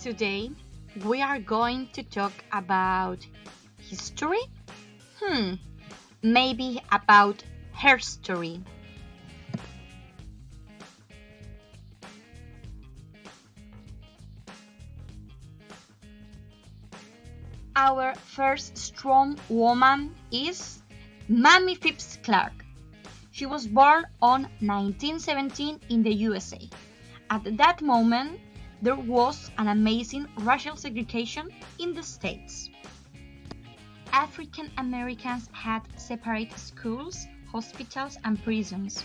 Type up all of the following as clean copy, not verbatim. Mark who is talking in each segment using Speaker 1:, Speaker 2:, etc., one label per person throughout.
Speaker 1: Today, we are going to talk about history? Hmm, maybe about her story. Our first strong woman is Mamie Phipps Clark. She was born on 1917 in the USA. At that moment, there was an amazing racial segregation in the States. African Americans had separate schools, hospitals, and prisons,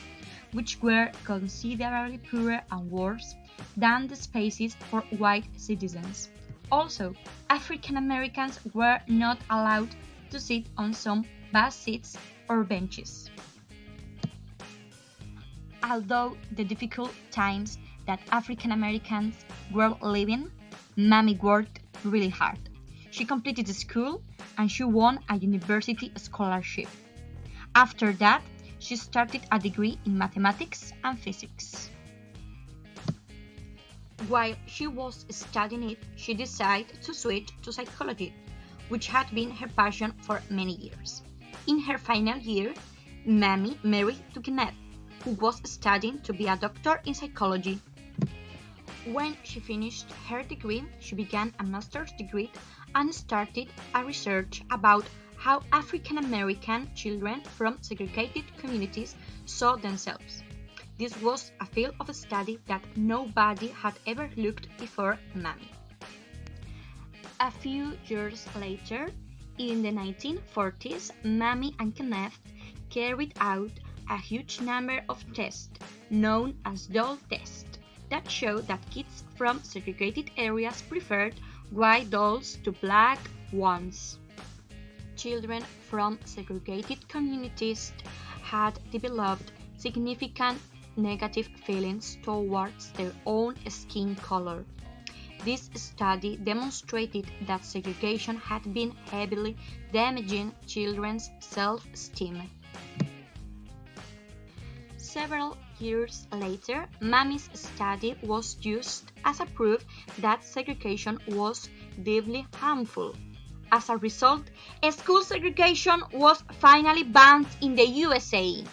Speaker 1: which were considerably poorer and worse than the spaces for white citizens. Also, African Americans were not allowed to sit on some bus seats or benches. Although the difficult times that African Americans were living, Mamie worked really hard. She completed school and she won a university scholarship. After that, she started a degree in mathematics and physics. While she was studying it, she decided to switch to psychology, which had been her passion for many years. In her final year, Mamie married to Kenneth, who was studying to be a doctor in psychology. When she finished her degree, she began a master's degree and started a research about how African American children from segregated communities saw themselves. This was a field of study that nobody had ever looked before Mamie. A few years later, in the 1940s, Mamie and Kenneth carried out a huge number of tests known as doll tests that showed that kids from segregated areas preferred white dolls to black ones. Children from segregated communities had developed significant negative feelings towards their own skin color. This study demonstrated that segregation had been heavily damaging children's self-esteem. Several years later, Mamie's study was used as a proof that segregation was deeply harmful. As a result, school segregation was finally banned in the USA.